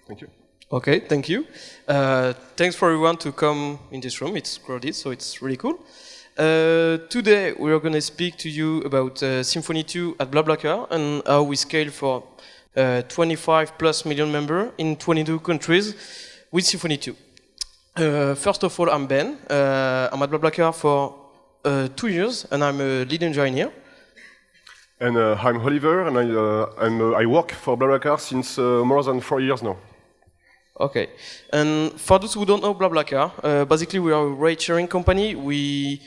Thank you. Okay, thank you. Thanks for everyone to come in this room. It's crowded, so it's really cool. Today we are going to speak to you about Symfony 2 at BlaBlaCar and how we scale for 25 plus million members in 22 countries with Symfony 2. First of all, I'm Ben. I'm at BlaBlaCar for 2 years and I'm a lead engineer. And I'm Oliver, and I work for BlaBlaCar since more than 4 years now. Okay, and for those who don't know BlaBlaCar, basically we are a ride-sharing company. We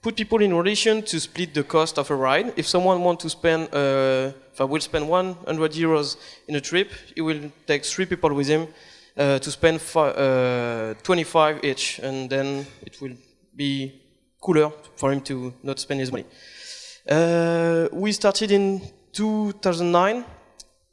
put people in relation to split the cost of a ride. If someone wants to spend, will spend 100 euros in a trip, he will take 3 people with him to spend 25 each, and then it will be cooler for him to not spend his money. We started in 2009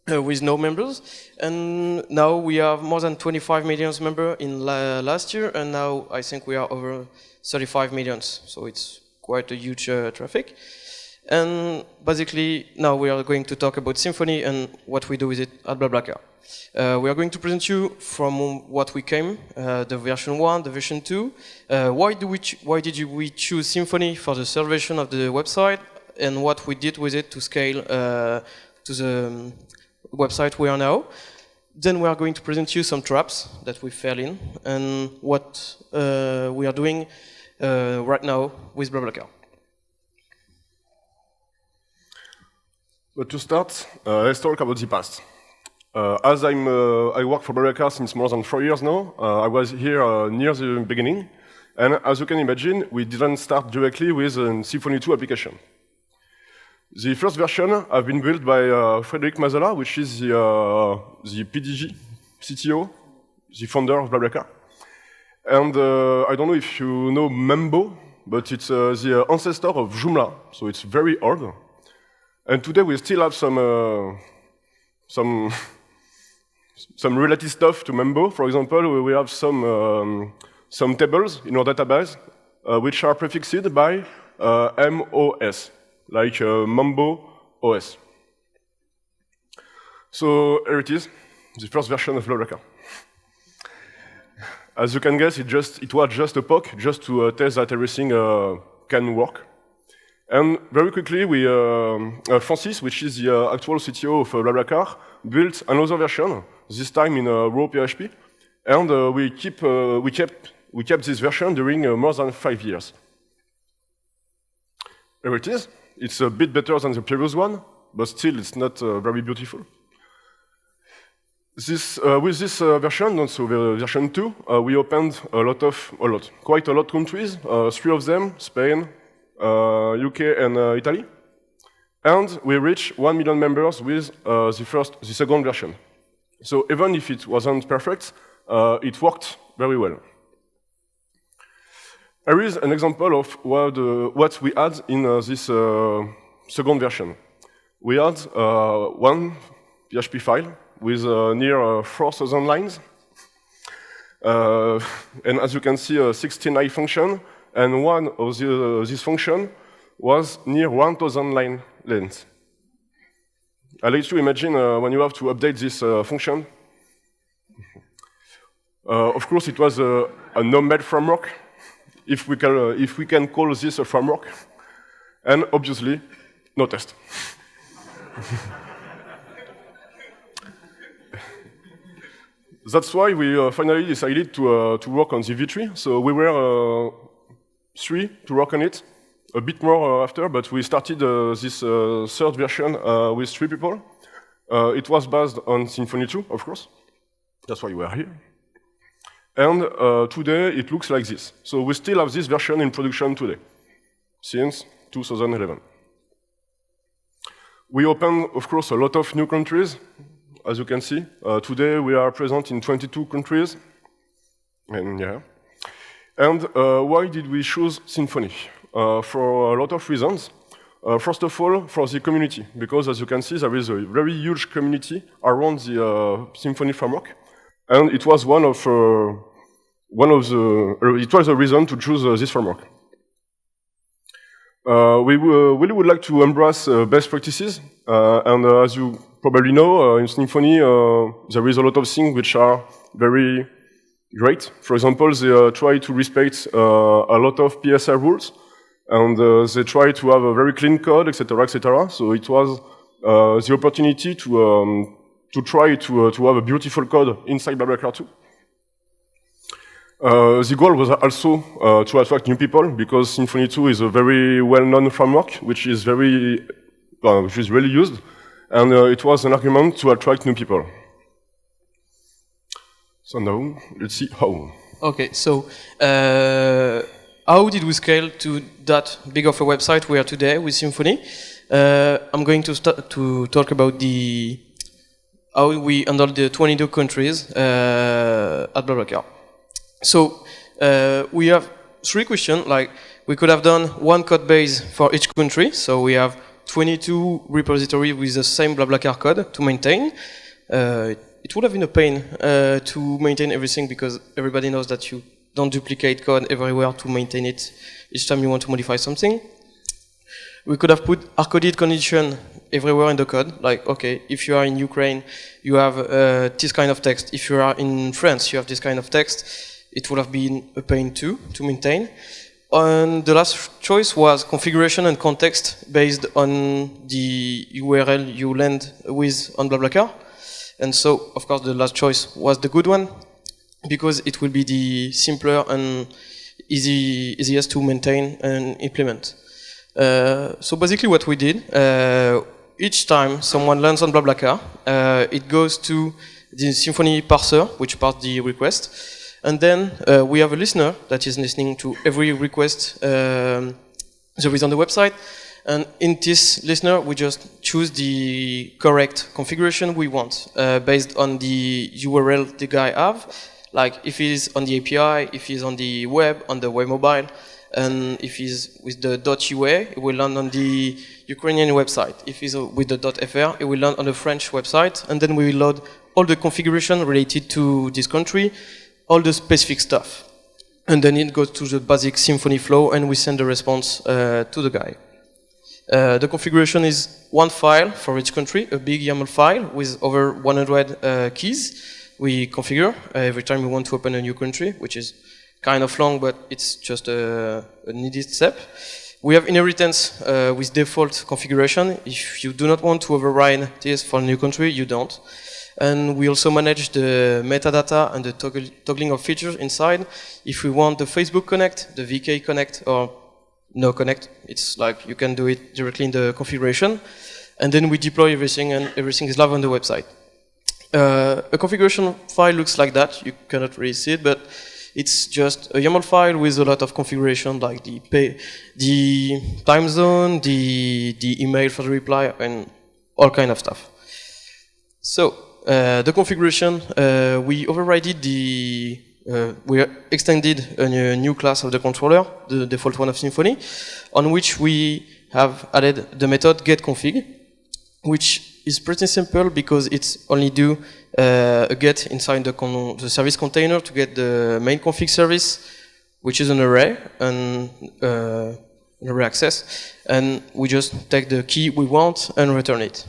with no members, and now we have more than 25 million members in last year, and now I think we are over 35 millions, so it's quite a huge traffic. And basically now we are going to talk about Symfony and what we do with it at BlaBlaCar. We are going to present you from what we came, the version 1, the version 2. Why did we choose Symfony for the third version of the website, and what we did with it to scale to the website we are now. Then we are going to present you some traps that we fell in and what we are doing right now with BlaBlaCar. But to start, let's talk about the past. As I work for BlaBlaCar since more than 4 years now, I was here near the beginning, and as you can imagine, we didn't start directly with a Symfony 2 application. The first version have been built by Frédéric Mazola, which is the PDG, CTO, the founder of BlaBlaCar. And I don't know if you know Mambo, but it's the ancestor of Joomla, so it's very old. And today we still have some related stuff to Mambo. For example, we have some tables in our database which are prefixed by MOS. Like Mambo OS. So here it is, the first version of BlaBlaCar. As you can guess, it was just a POC, just to test that everything can work. And very quickly, Francis, which is the actual CTO of BlaBlaCar, built another version, this time in raw PHP, and we kept this version during more than 5 years. Here it is. It's a bit better than the previous one, but still it's not very beautiful. With this version, so version 2, we opened quite a lot of countries, 3 of them, Spain, UK and Italy. And we reached 1 million members with the second version. So even if it wasn't perfect, it worked very well. Here is an example of what we had in this second version. We had one PHP file with near 4,000 lines. And as you can see, 69 functions, and one of this function was near 1,000 line length. I'll let you imagine when you have to update this function. Of course, it was a nomad framework, if we can call this a framework, and obviously, no test. That's why we finally decided to work on the V3. So we were 3 to work on it, a bit more after, but we started this third version with 3 people. It was based on Symfony 2, of course. That's why we are here. And today, it looks like this. So we still have this version in production today, since 2011. We opened, of course, a lot of new countries, as you can see. Today, we are present in 22 countries. And yeah. And why did we choose Symfony? For a lot of reasons. First of all, for the community, because as you can see, there is a very huge community around the Symfony framework. And it was it was a reason to choose this framework. We really would like to embrace best practices, and as you probably know, in Symfony, there is a lot of things which are very great. For example, they try to respect a lot of PSI rules, and they try to have a very clean code, etc., etc. So it was the opportunity to try to have a beautiful code inside BlaBlaCar too. The goal was also to attract new people, because Symfony 2 is a very well-known framework, which is really used, and it was an argument to attract new people. So now, let's see how. Okay, so how did we scale to that big of a website we are today with Symfony? I'm going to start to talk about how we handle the 22 countries at BlaBlaCar. So we have 3 questions. Like, we could have done one code base for each country. So we have 22 repositories with the same BlaBlaCar code to maintain. It would have been a pain to maintain everything, because everybody knows that you don't duplicate code everywhere to maintain it each time you want to modify something. We could have put hard-coded condition everywhere in the code. Like, okay, if you are in Ukraine, you have this kind of text. If you are in France, you have this kind of text. It would have been a pain too to maintain. And the last choice was configuration and context based on the URL you land with on BlaBlaCar. And so, of course, the last choice was the good one, because it will be the simpler and easiest to maintain and implement. So basically what we did, each time someone lands on BlaBlaCar, it goes to the Symfony parser, which parses the request. And then we have a listener that is listening to every request there is on the website. And in this listener, we just choose the correct configuration we want based on the URL the guy have. Like, if he's on the API, if he's on the web mobile, and if he's with the .ua, it will land on the Ukrainian website. If he's with the .fr, it will land on the French website. And then we will load all the configuration related to this country, all the specific stuff. And then it goes to the basic Symfony flow, and we send the response to the guy. The configuration is one file for each country, a big YAML file with over 100 keys. We configure every time we want to open a new country, which is kind of long, but it's just a needed step. We have inheritance with default configuration. If you do not want to override this for a new country, you don't. And we also manage the metadata and the toggling of features inside. If we want the Facebook Connect, the VK Connect, or no connect, it's like you can do it directly in the configuration. And then we deploy everything, and everything is live on the website. A configuration file looks like that. You cannot really see it, but it's just a YAML file with a lot of configuration, like the time zone, the email for the reply, and all kind of stuff. So the configuration, we overrided we extended a new class of the controller, the default one of Symfony, on which we have added the method getConfig, which is pretty simple because it's only do a get inside the service container to get the main config service, which is an array and an array access, and we just take the key we want and return it.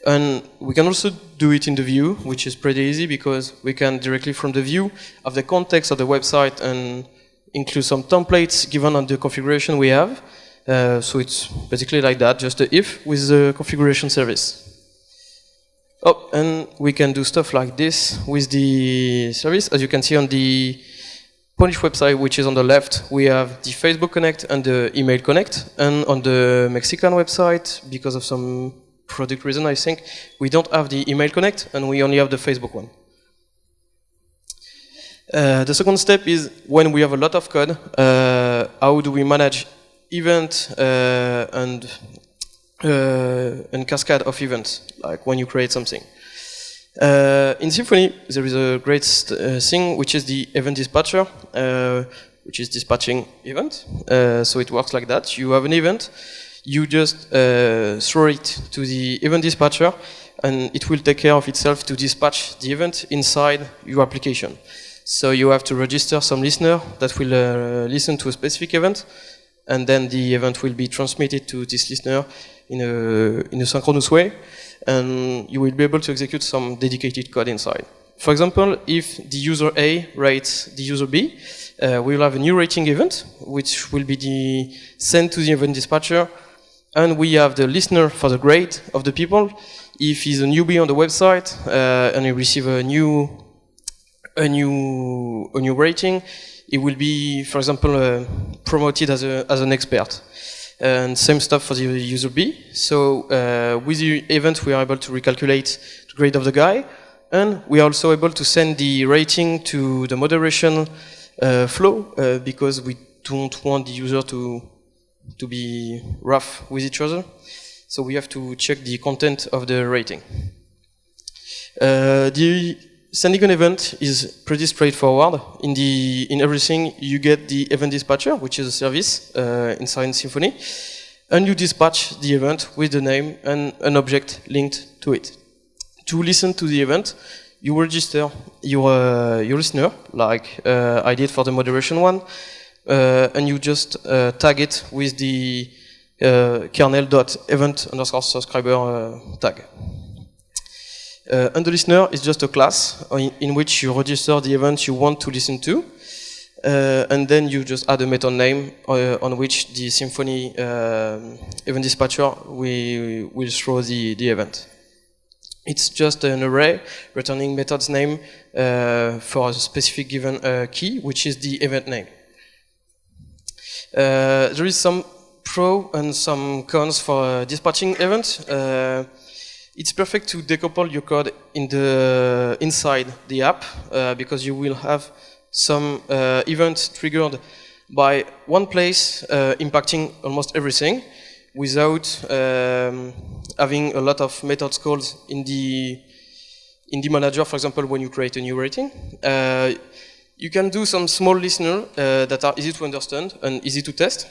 And we can also do it in the view, which is pretty easy because we can directly from the view of the context of the website and include some templates given on the configuration we have. So it's basically like that, just a if with the configuration service. Oh, and we can do stuff like this with the service. As you can see on the Polish website, which is on the left, we have the Facebook Connect and the email Connect. And on the Mexican website, because of some product reason, I think, we don't have the email Connect and we only have the Facebook one. The second step is when we have a lot of code, how do we manage event and cascade of events, like when you create something. In Symfony, there is a great thing, which is the event dispatcher, which is dispatching event. So it works like that. You have an event, you just throw it to the event dispatcher, and it will take care of itself to dispatch the event inside your application. So you have to register some listener that will listen to a specific event, and then the event will be transmitted to this listener in a synchronous way. and you will be able to execute some dedicated code inside. For example, if the user A rates the user B, we will have a new rating event, which will be sent to the event dispatcher, and we have the listener for the grade of the people. If he's a newbie on the website and he receives a new rating, it will be, for example, promoted as an expert. And same stuff for the user B. So with the event, we are able to recalculate the grade of the guy, and we are also able to send the rating to the moderation flow because we don't want the user to be rough with each other. So we have to check the content of the rating. The sending an event is pretty straightforward. In everything, you get the event dispatcher, which is a service inside Symfony, and you dispatch the event with the name and an object linked to it. To listen to the event, you register your listener, like I did for the moderation one, and you just tag it with the kernel.event_subscriber tag. And the listener is just a class in which you register the event you want to listen to, and then you just add a method name on which the Symfony event dispatcher will throw the event. It's just an array returning method's name for a specific given key, which is the event name. There is some pro and some cons for dispatching events. It's perfect to decouple your code inside the app because you will have some events triggered by one place impacting almost everything without having a lot of methods calls in the manager. For example, when you create a new rating, you can do some small listeners that are easy to understand and easy to test,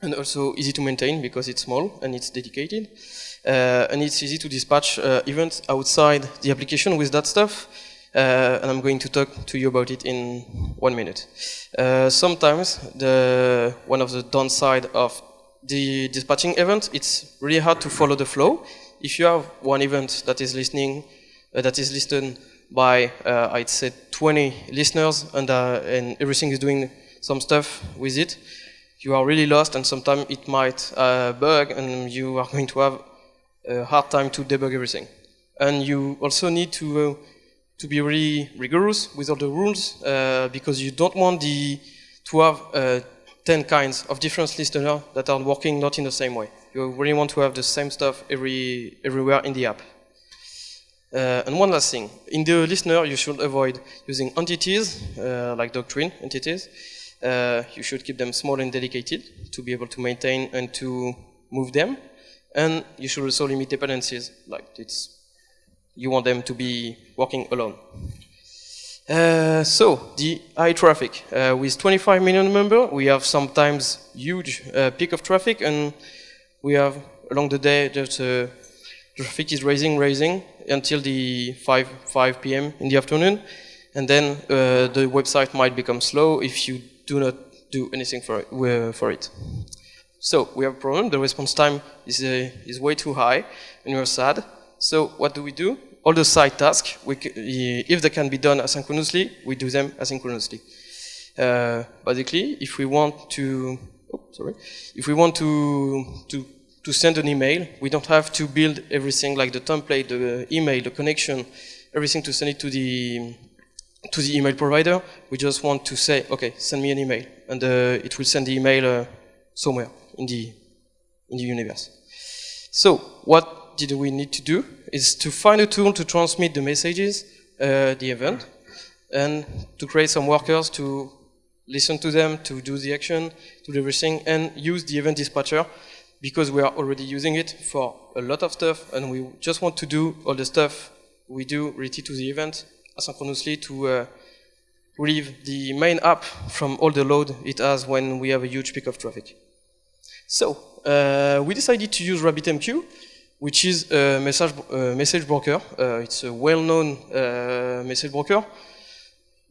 and also easy to maintain because it's small and it's dedicated. And it's easy to dispatch events outside the application with that stuff. And I'm going to talk to you about it in 1 minute. Sometimes one of the downside of the dispatching event, it's really hard to follow the flow. If you have one event that is listening, that is listened by, I'd say 20 listeners, and everything is doing some stuff with it, you are really lost, and sometimes it might bug, and you are going to have a hard time to debug everything. And you also need to be really rigorous with all the rules because you don't want to have 10 kinds of different listeners that are working not in the same way. You really want to have the same stuff everywhere in the app. And one last thing, in the listener you should avoid using entities like doctrine entities. You should keep them small and dedicated to be able to maintain and to move them. And you should also limit dependencies, like you want them to be working alone. So, the high traffic. With 25 million members, we have sometimes huge peak of traffic, and we have, along the day, the traffic is rising until the 5 p.m. in the afternoon, and then the website might become slow if you do not do anything for it. So, we have a problem. The response time is way too high, and we're sad. So, what do? All the side tasks, if they can be done asynchronously, we do them asynchronously. Basically, if we want to send an email, we don't have to build everything like the template, the email, the connection, everything to send it to the email provider. We just want to say, okay, send me an email, and it will send the email somewhere in the universe. So, what did we need to do is to find a tool to transmit the messages, the event, and to create some workers to listen to them, to do the action, to do everything, and use the event dispatcher because we are already using it for a lot of stuff, and we just want to do all the stuff we do related to the event asynchronously to relieve the main app from all the load it has when we have a huge peak of traffic. So, we decided to use RabbitMQ, which is a message broker. It's a well-known message broker.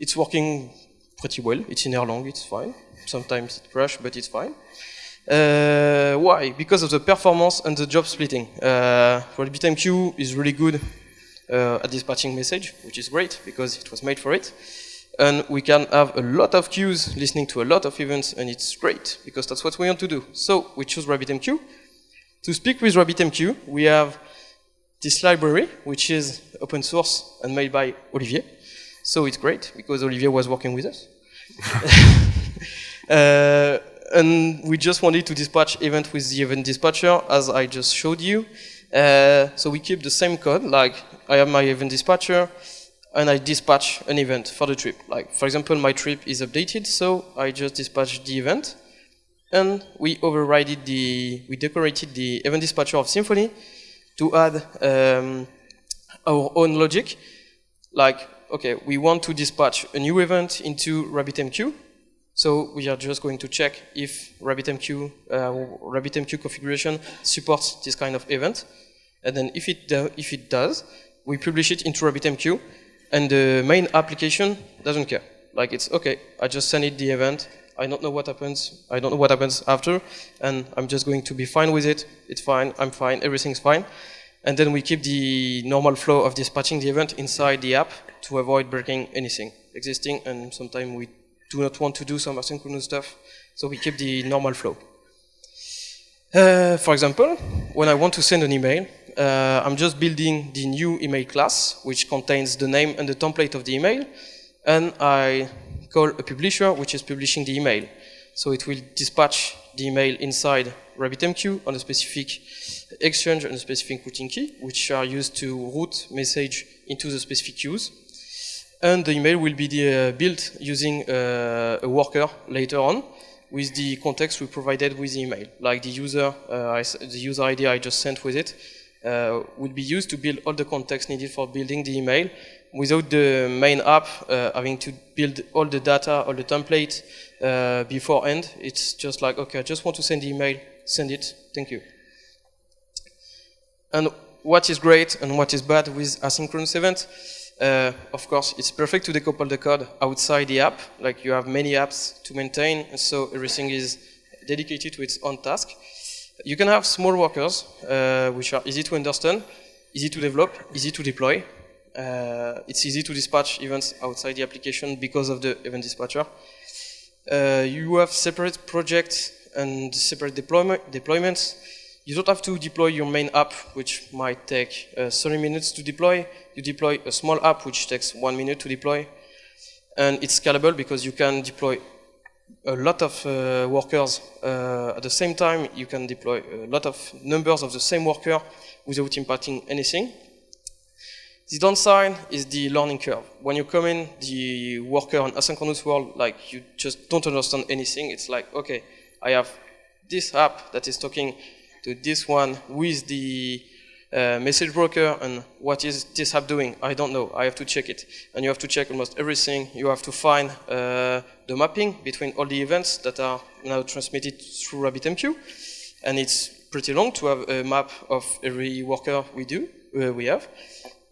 It's working pretty well. It's in Erlang, it's fine. Sometimes it crashes, but it's fine. Why? Because of the performance and the job splitting. RabbitMQ is really good at dispatching message, which is great because it was made for it. And we can have a lot of queues listening to a lot of events, and it's great because that's what we want to do. So we choose RabbitMQ. To speak with RabbitMQ, we have this library, which is open source and made by Olivier. So it's great because Olivier was working with us. And we just wanted to dispatch event with the event dispatcher, as I just showed you. So we keep the same code, like I have my event dispatcher, and I dispatch an event for the trip. Like, for example, my trip is updated, so I just dispatch the event, and we decorated the event dispatcher of Symfony to add our own logic. Like, okay, we want to dispatch a new event into RabbitMQ, so we are just going to check if RabbitMQ configuration supports this kind of event, and then if it does, we publish it into RabbitMQ. And the main application doesn't care. Like, it's okay, I just send it the event, I don't know what happens, I don't know what happens after, and I'm just going to be fine with it, it's fine, I'm fine, everything's fine. And then we keep the normal flow of dispatching the event inside the app to avoid breaking anything existing, and sometimes we do not want to do some asynchronous stuff, so we keep the normal flow. For example, when I want to send an email, I'm just building the new email class, which contains the name and the template of the email, and I call a publisher, which is publishing the email. So it will dispatch the email inside RabbitMQ on a specific exchange and a specific routing key, which are used to route message into the specific queues. And the email will be built using a worker later on, with the context we provided with the email, like the user ID I just sent with it. Will be used to build all the context needed for building the email without the main app having to build all the data, all the template beforehand. It's just like, okay, I just want to send the email, send it, thank you. And what is great and what is bad with asynchronous event, of course, it's perfect to decouple the code outside the app. Like, you have many apps to maintain, and so everything is dedicated to its own task. You can have small workers, which are easy to understand, easy to develop, easy to deploy. It's easy to dispatch events outside the application because of the event dispatcher. You have separate projects and separate deployments. You don't have to deploy your main app, which might take 30 minutes to deploy. You deploy a small app, which takes 1 minute to deploy. And it's scalable because you can deploy a lot of workers at the same time. You can deploy a lot of numbers of the same worker without impacting anything. The downside is the learning curve. When you come in the worker on asynchronous world, like, you just don't understand anything. It's like, okay, I have this app that is talking to this one with the message broker, and what is this app doing? I don't know, I have to check it. And you have to check almost everything. You have to find the mapping between all the events that are now transmitted through RabbitMQ. And it's pretty long to have a map of every worker we have.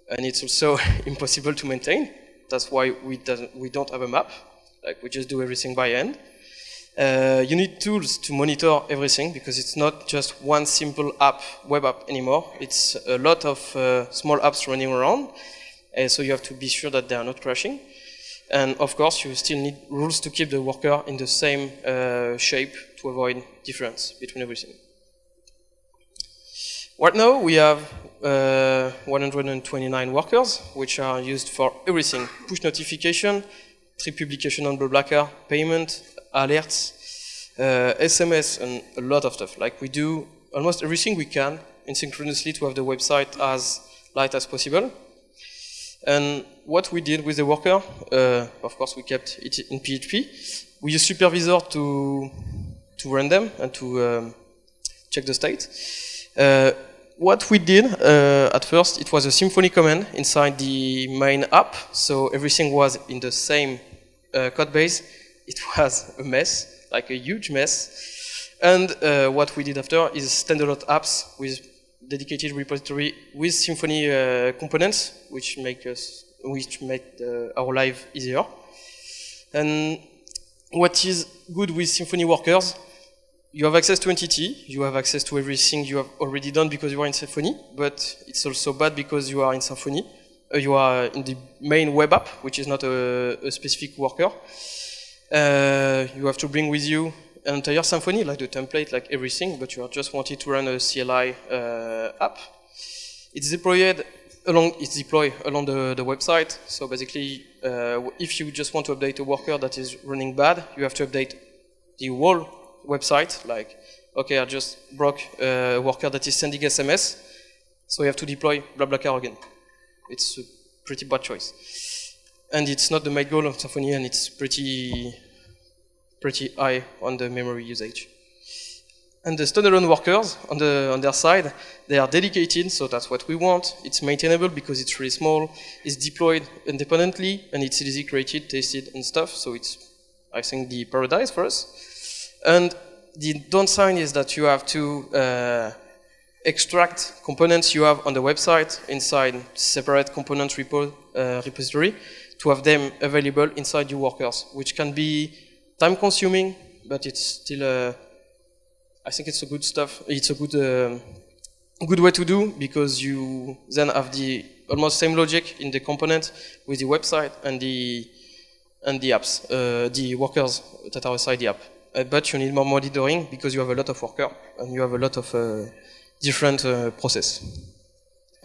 And it's also impossible to maintain. That's why we don't have a map. Like, we just do everything by hand. You need tools to monitor everything, because it's not just one simple app, web app anymore. It's a lot of small apps running around, so you have to be sure that they are not crashing. And of course, you still need rules to keep the worker in the same shape to avoid difference between everything. Right now, we have 129 workers, which are used for everything: push notification, trip publication on BlaBlaCar, payment, alerts, SMS, and a lot of stuff. Like, we do almost everything we can asynchronously to have the website as light as possible. And what we did with the worker, of course, we kept it in PHP. We use supervisor to run them and to check the state. What we did at first, it was a Symfony command inside the main app, so everything was in the same code base. It was a mess, like a huge mess. And what we did after is standalone apps with dedicated repository with Symfony components, which make our life easier. And what is good with Symfony workers, you have access to entity, you have access to everything you have already done because you are in Symfony, but it's also bad because you are in Symfony. You are in the main web app, which is not a specific worker. You have to bring with you an entire Symfony, like the template, like everything, but you are just wanted to run a CLI app. It's deployed along the website. So basically, if you just want to update a worker that is running bad, you have to update the whole website. Like, okay, I just broke a worker that is sending SMS, so you have to deploy BlaBlaCar again. It's a pretty bad choice, and it's not the main goal of Symfony, and it's pretty high on the memory usage. And the standalone workers, on their side, they are dedicated, so that's what we want. It's maintainable because it's really small. It's deployed independently, and it's easily created, tested, and stuff. So it's, I think, the paradise for us. And the downside is that you have to extract components you have on the website inside separate component repository to have them available inside your workers, which can be time-consuming, but it's still I think it's a good stuff. It's a good way to do because you then have the almost same logic in the component with the website and the apps, the workers that are inside the app. But you need more monitoring because you have a lot of workers and you have a lot of different process.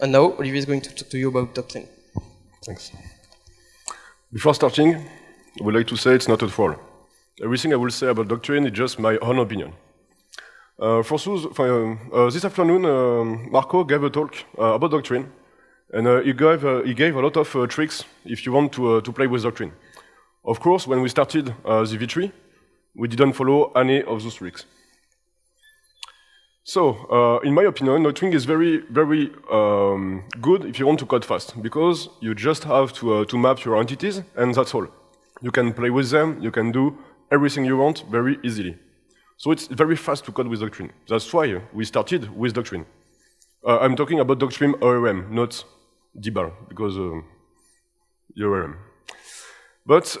And now Olivier is going to talk to you about Doctrine. Thanks. Before starting, I would like to say it's not a troll. Everything I will say about Doctrine is just my own opinion. This afternoon, Marco gave a talk about Doctrine, and he gave a lot of tricks if you want to play with Doctrine. Of course, when we started the V3, we didn't follow any of those tricks. So, in my opinion, Doctrine is very, very good if you want to code fast, because you just have to map your entities, and that's all. You can play with them, you can do everything you want very easily. So it's very fast to code with Doctrine. That's why we started with Doctrine. I'm talking about Doctrine ORM, not DBAL, because ORM. But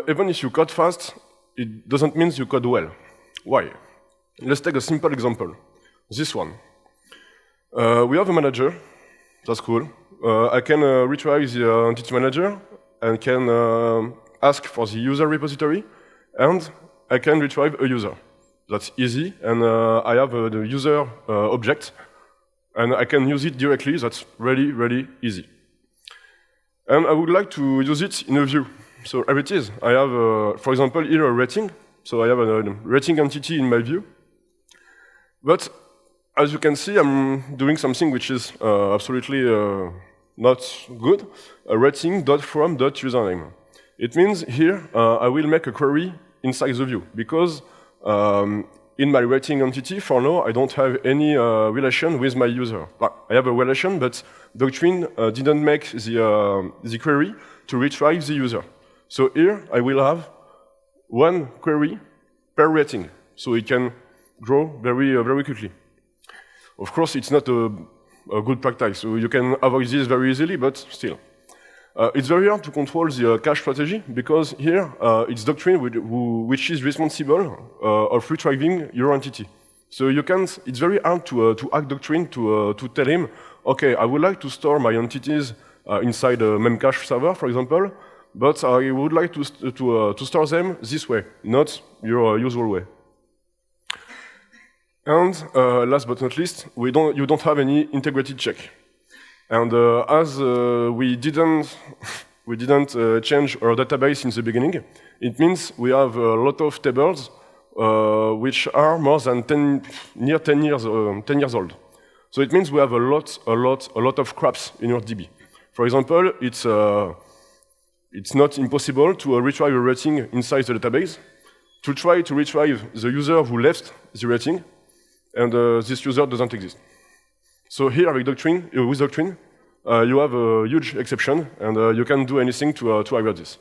even if you code fast, it doesn't mean you code well. Why? Let's take a simple example. This one. We have a manager. That's cool. I can retrieve the entity manager and can ask for the user repository, and I can retrieve a user. That's easy, and I have the user object, and I can use it directly. That's really, really easy. And I would like to use it in a view. So here it is. I have, for example, here a rating. So I have a rating entity in my view. But as you can see, I'm doing something which is absolutely not good. A rating.from.username. It means here I will make a query inside the view, because in my rating entity, for now, I don't have any relation with my user. I have a relation, but Doctrine didn't make the query to retrieve the user. So here, I will have one query per rating, so it can grow very, very quickly. Of course, it's not a good practice, so you can avoid this very easily, but still. It's very hard to control the cache strategy, because here it's Doctrine which is responsible of retrieving your entity. So you can't. It's very hard to hack Doctrine to tell him, okay, I would like to store my entities inside a memcache server, for example, but I would like to store them this way, not your usual way. And last but not least, you don't have any integrated check. And as we didn't change our database in the beginning, it means we have a lot of tables which are more than 10 years old. So it means we have a lot of craps in your DB. For example, it's not impossible to retrieve a rating inside the database, to try to retrieve the user who left the rating, and this user doesn't exist. So here with Doctrine, you have a huge exception, and you can do anything to avoid this.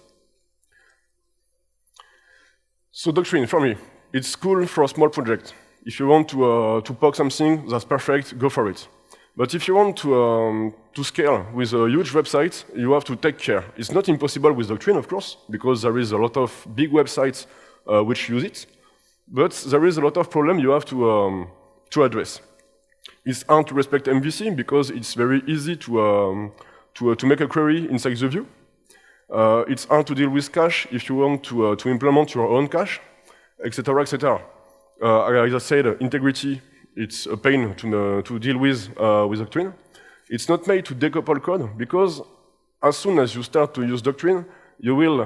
So Doctrine, for me, it's cool for a small project. If you want to poke something, that's perfect, go for it. But if you want to scale with a huge website, you have to take care. It's not impossible with Doctrine, of course, because there is a lot of big websites which use it. But there is a lot of problem you have to address. It's hard to respect MVC because it's very easy to make a query inside the view. It's hard to deal with cache if you want to implement your own cache, etc., etc. As I said, integrity, it's a pain to deal with Doctrine. It's not made to decouple code because as soon as you start to use Doctrine, you will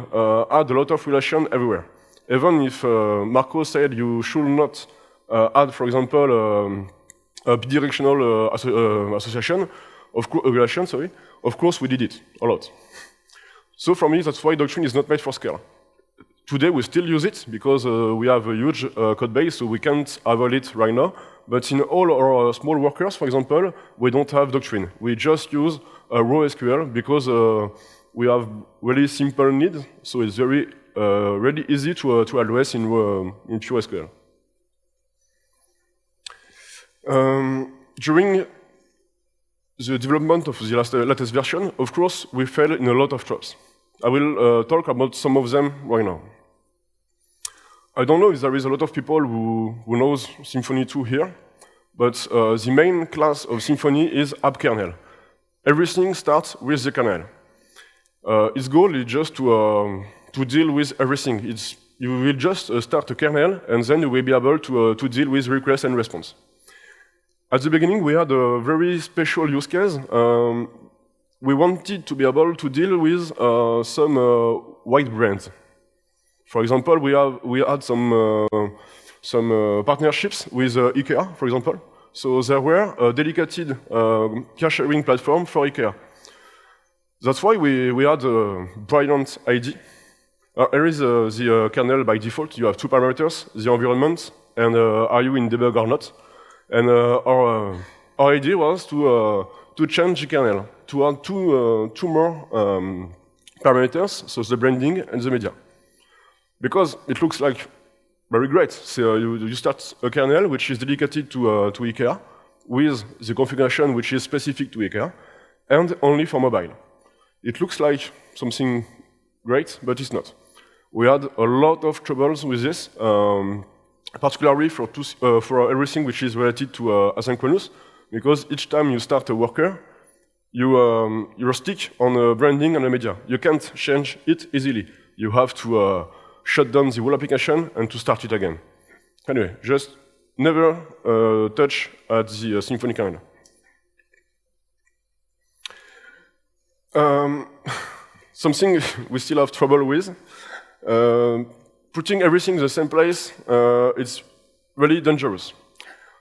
add a lot of relation everywhere. Even if Marco said you should not add, for example, a bidirectional association relation, sorry. Of course, we did it a lot. So for me, that's why Doctrine is not made for scale. Today, we still use it because we have a huge code base, so we can't avoid it right now. But in all our small workers, for example, we don't have Doctrine. We just use raw SQL because we have really simple needs, so it's really easy to address in pure SQL. During the development of the latest version, of course, we fell in a lot of traps. I will talk about some of them right now. I don't know if there is a lot of people who knows Symfony 2 here, but the main class of Symfony is app kernel. Everything starts with the kernel. Its goal is just to deal with everything. You will just start a kernel, and then you will be able to deal with request and response. At the beginning, we had a very special use case. We wanted to be able to deal with some white brands. For example, we had some partnerships with IKEA, for example. So there were a dedicated car sharing platform for IKEA. That's why we had a brilliant idea. Here is the kernel by default. You have two parameters, the environment and are you in debug or not. And our idea was to change the kernel, to add two more parameters, so the branding and the media. Because it looks like very great. So you start a kernel which is dedicated to IKEA, with the configuration which is specific to IKEA, and only for mobile. It looks like something great, but it's not. We had a lot of troubles with this, particularly for everything which is related to asynchronous, because each time you start a worker, you're stuck on branding and the media. You can't change it easily. You have to shut down the whole application and to start it again. Anyway, just never touch at the Symfony kernel. Something we still have trouble with. Putting everything in the same place, it's really dangerous.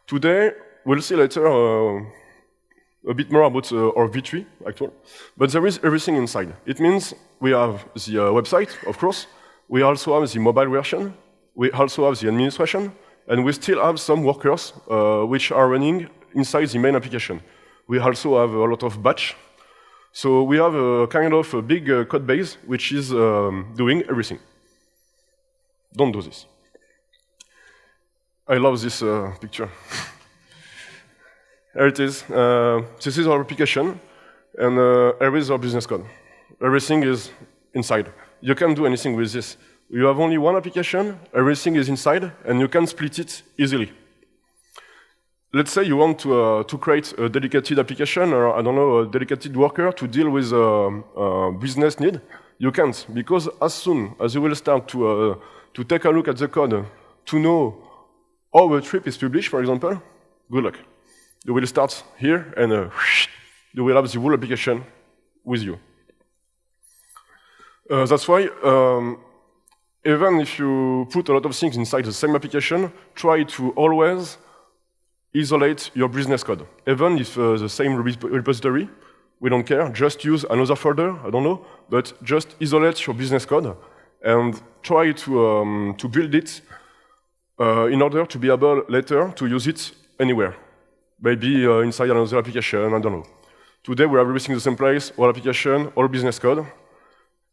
Today, we'll see later a bit more about our V3, actually. But there is everything inside. It means we have the website, of course. We also have the mobile version. We also have the administration. And we still have some workers which are running inside the main application. We also have a lot of batch. So we have a kind of a big code base which is doing everything. Don't do this. I love this picture. Here it is. This is our application, and here is our business code. Everything is inside. You can't do anything with this. You have only one application, everything is inside, and you can split it easily. Let's say you want to create a dedicated application, or I don't know, a dedicated worker to deal with a business need. You can't, because as soon as you will start to take a look at the code, to know how a trip is published, for example, good luck. You will start here, and you will have the whole application with you. That's why, even if you put a lot of things inside the same application, try to always isolate your business code. Even if the same repository, we don't care, just use another folder, I don't know, but just isolate your business code and try to build it in order to be able later to use it anywhere. Maybe inside another application, I don't know. Today we have everything in the same place, all application, all business code,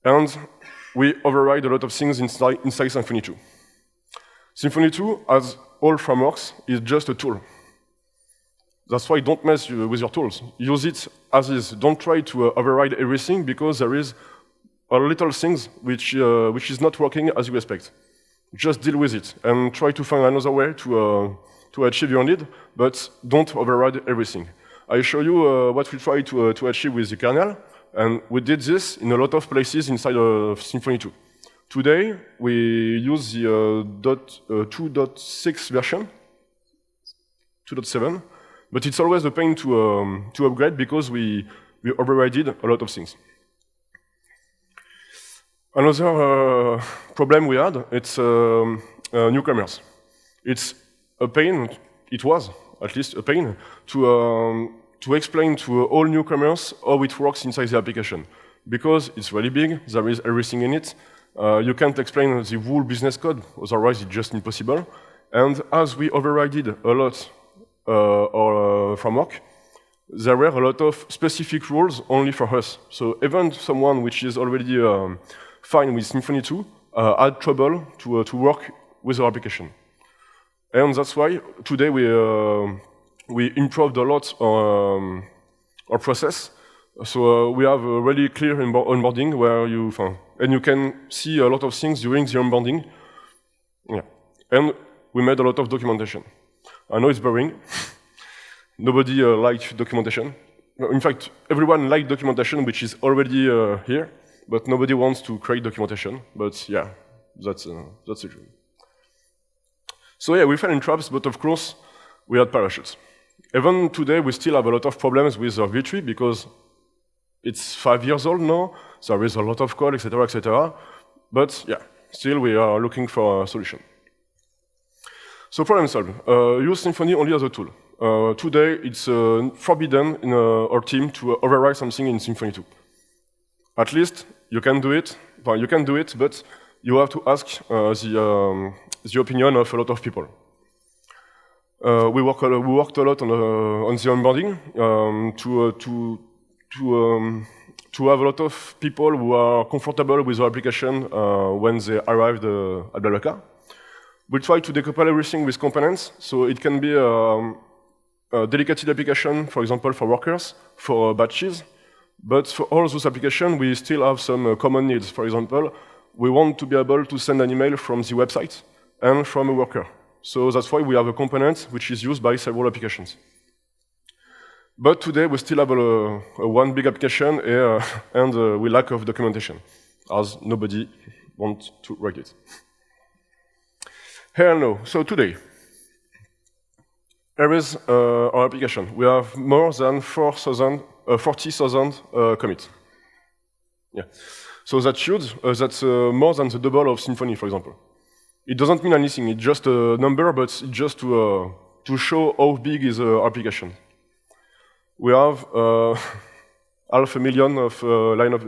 and we override a lot of things inside Symfony 2. Symfony 2, as all frameworks, is just a tool. That's why don't mess with your tools. Use it as is. Don't try to override everything because there is a little things which is not working as you expect. Just deal with it and try to find another way to achieve your need, but don't override everything. I show you what we try to achieve with the kernel, and we did this in a lot of places inside of Symfony 2. Today, we use the 2.6 version, 2.7, but it's always a pain to upgrade because we overrided a lot of things. Another problem we had, it's newcomers. It's a pain, it was at least a pain, to explain to all newcomers how it works inside the application. Because it's really big, there is everything in it. You can't explain the whole business code, otherwise it's just impossible. And as we overrided a lot our framework, there were a lot of specific rules only for us. So even someone which is already fine with Symfony 2 had trouble to work with our application. And that's why today we improved a lot our process. So we have a really clear onboarding where you can see a lot of things during the onboarding. Yeah. And we made a lot of documentation. I know it's boring. Nobody liked documentation. In fact, everyone liked documentation, which is already here, but nobody wants to create documentation. But yeah, that's the truth. So yeah, we fell in traps, but of course, we had parachutes. Even today, we still have a lot of problems with our V3 because it's 5 years old now, there is a lot of code, etc., etc. But yeah, still we are looking for a solution. So problem solved. Use Symfony only as a tool. Today, it's forbidden in our team to override something in Symfony 2. At least you can do it. Well, you can do it, but you have to ask the opinion of a lot of people. We worked a lot on the onboarding to have a lot of people who are comfortable with our application when they arrived at BlaBlaCar. We try to decouple everything with components, so it can be a dedicated application, for example, for workers, for batches. But for all those applications, we still have some common needs. For example, we want to be able to send an email from the website and from a worker. So that's why we have a component which is used by several applications. But today, we still have a one big application and we lack of documentation, as nobody wants to write it. Here and now. So today, here is our application. We have more than 40,000 commits. Yeah. So that's huge. That's more than the double of Symfony, for example. It doesn't mean anything. It's just a number, but it's just to show how big is our application. We have 500,000 of line of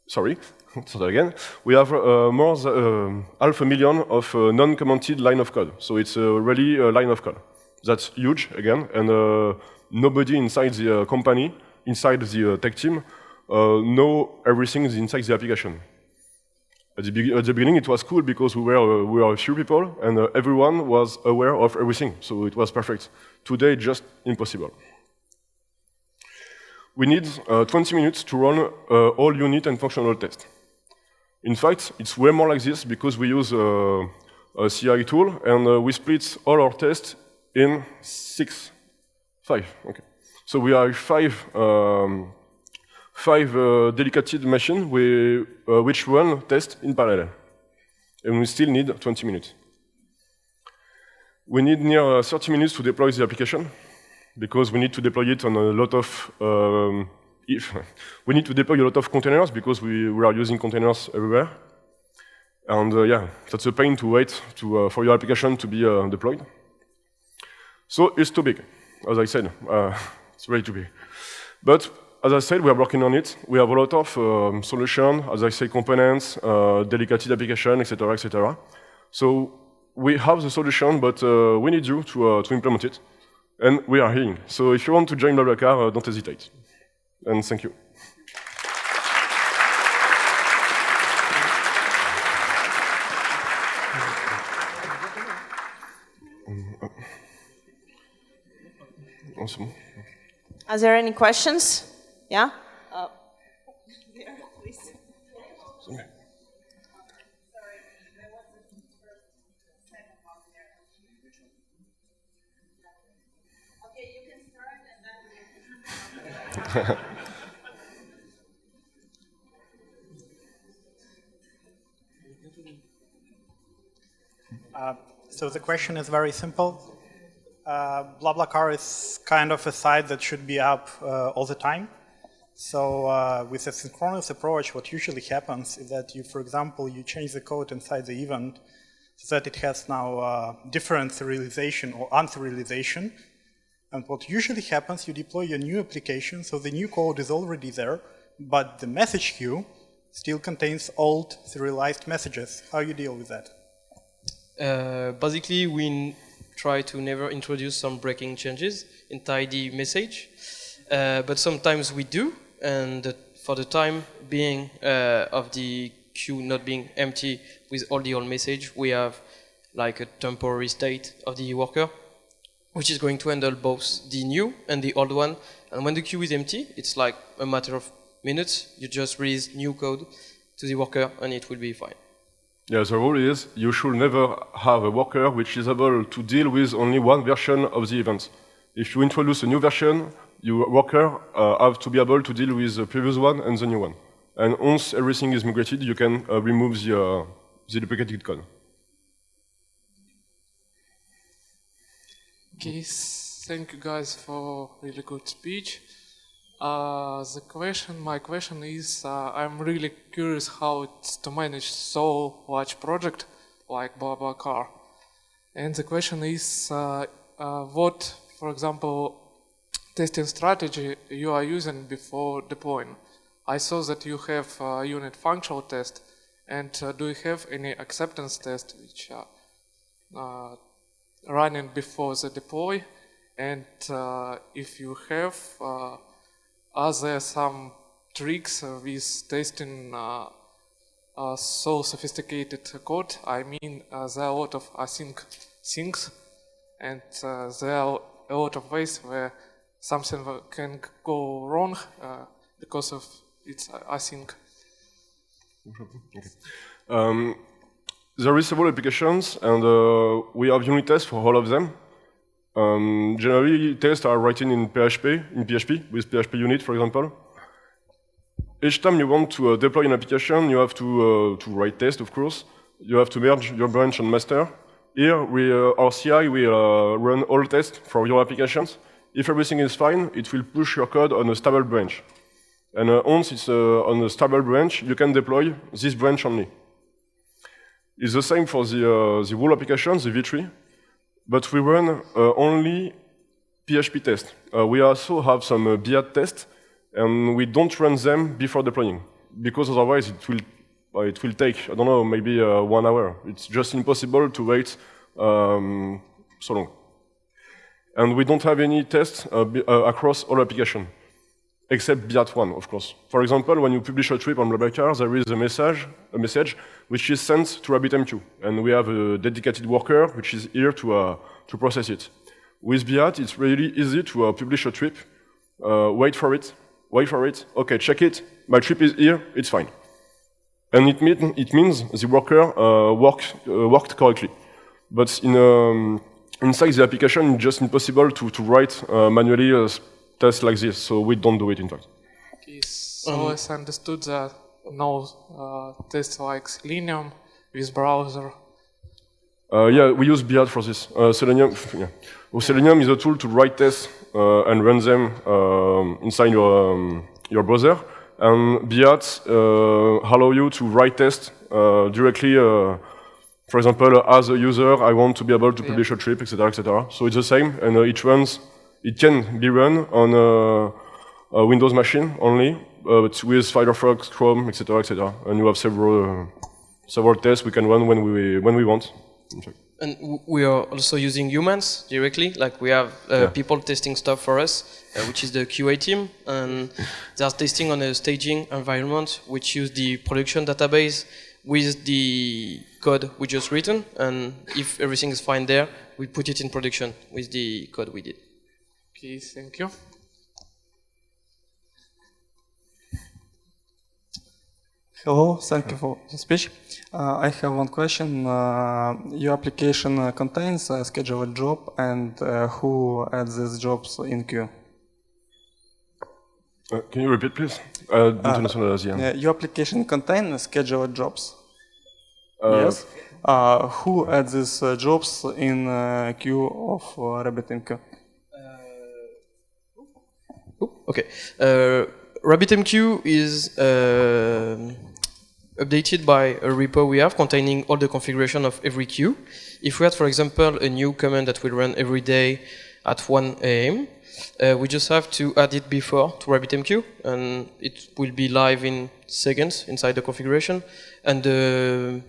sorry, so that again. We have more than 500,000 of non-commented line of code. So it's really a line of code. That's huge again, and nobody inside the company, inside the tech team, know everything inside the application. At the beginning, it was cool because we were a few people, and everyone was aware of everything, so it was perfect. Today, just impossible. We need 20 minutes to run all unit and functional tests. In fact, it's way more like this because we use a CI tool, and we split all our tests in five. Okay. So we have five dedicated machines which run tests in parallel. And we still need 20 minutes. We need near 30 minutes to deploy the application, because we need to deploy it on a lot of we need to deploy a lot of containers because we are using containers everywhere. And yeah, that's a pain to wait for your application to be deployed. So it's too big, as I said. It's way too big. But as I said, we are working on it. We have a lot of solutions, as I say, components, dedicated application, etc., etc. So we have the solution, but we need you to implement it. And we are here. So if you want to join BlaBlaCar, don't hesitate. And thank you. Awesome. Are there any questions? Yeah? There, please. So the question is very simple. BlaBlaCar is kind of a site that should be up all the time. So with a synchronous approach, what usually happens is that you, for example, you change the code inside the event so that it has now different serialization or unserialization. And what usually happens, you deploy your new application, so the new code is already there, but the message queue still contains old serialized messages. How you deal with that? Basically, we try to never introduce some breaking changes inside the message, but sometimes we do, and for the time being of the queue not being empty with all the old message, we have like a temporary state of the worker, which is going to handle both the new and the old one. And when the queue is empty, it's like a matter of minutes. You just release new code to the worker, and it will be fine. Yeah, the rule is you should never have a worker which is able to deal with only one version of the event. If you introduce a new version, your worker have to be able to deal with the previous one and the new one. And once everything is migrated, you can remove the duplicated code. Okay, thank you guys for really good speech. My question is, I'm really curious how it's to manage so large project like BlaBlaCar. And the question is, what, for example, testing strategy you are using before deploying? I saw that you have unit functional test, and do you have any acceptance test which are running before the deploy? And if you have, are there some tricks with testing so sophisticated code? I mean, there are a lot of async things, and there are a lot of ways where something can go wrong because of its async. Okay. There is several applications, and we have unit tests for all of them. Generally, tests are written in PHP with PHP unit, for example. Each time you want to deploy an application, you have to write tests, of course. You have to merge your branch and master. Here, our CI will run all tests for your applications. If everything is fine, it will push your code on a stable branch. And once it's on a stable branch, you can deploy this branch only. It's the same for the whole application, the V3. But we run only PHP tests. We also have some BIAT tests, and we don't run them before deploying, because otherwise it will take, I don't know, maybe 1 hour. It's just impossible to wait so long. And we don't have any tests across all applications, except BIAT1, of course. For example, when you publish a trip on BlaBlaCar, there is a message which is sent to RabbitMQ, and we have a dedicated worker which is here to process it. With BIAT, it's really easy to publish a trip, wait for it, okay, check it, my trip is here, it's fine. And it means the worker worked correctly. But inside the application, it's just impossible to write manually tests like this, so we don't do it, in fact. Okay, so as I understood that no tests like Selenium with browser. Yeah, we use BIAT for this. Selenium, yeah. Well, Selenium is a tool to write tests and run them inside your browser. And BIAT allow you to write tests directly. For example, as a user, I want to be able to publish a trip, etc., etc. So it's the same, and it can be run on a Windows machine only, but with Firefox, Chrome, etc., etc. And you have several tests we can run when we want. And we are also using humans directly, like we have people testing stuff for us, which is the QA team, and they're testing on a staging environment which use the production database with the code we just written, and if everything is fine there, we put it in production with the code we did. Okay, thank you. Hello, thank you for the speech. I have one question. Your application contains a scheduled job, and who adds these jobs in queue? Can you repeat, please? Didn't understand the end. Your application contains scheduled jobs. Uh, Yes. Who adds these jobs in queue of RabbitMQ? Okay. RabbitMQ is updated by a repo we have containing all the configuration of every queue. If we had, for example, a new command that will run every day at 1 a.m., we just have to add it before to RabbitMQ, and it will be live in seconds inside the configuration. And the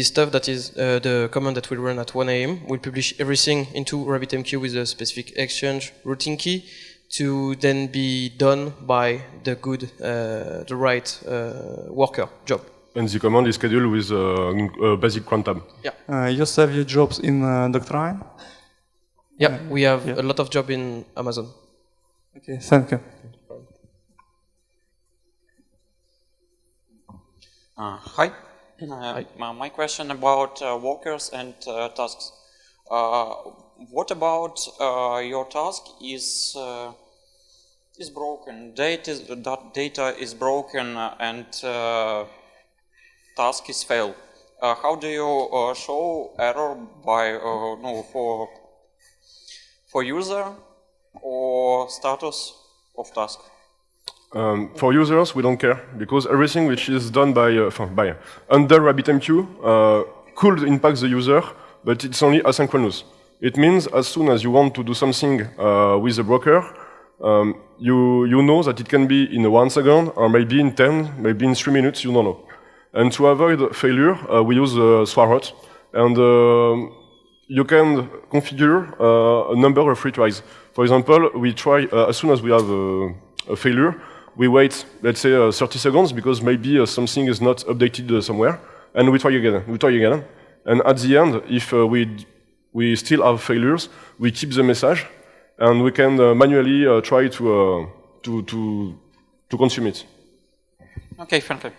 stuff that is the command that will run at 1 a.m. will publish everything into RabbitMQ with a specific exchange routing key to then be done by the right worker job. And the command is scheduled with a basic cron tab. Yeah. You save your jobs in Doctrine? Yeah, we have a lot of job in Amazon. Okay, thank you. Hi. My question about workers and tasks. What about your task is broken? Data is broken and task is failed. How do you show error by for user or status of task? For users, we don't care because everything which is done by under RabbitMQ could impact the user, but it's only asynchronous. It means as soon as you want to do something with the broker, you know that it can be in 1 second, or maybe in 10, maybe in 3 minutes, you don't know. And to avoid failure, we use Swarhot, and you can configure a number of retries. For example, we try, as soon as we have a failure, we wait, let's say, 30 seconds, because maybe something is not updated somewhere, and we try again. And at the end, if we still have failures, we keep the message, and we can manually try to consume it. Okay, thank you.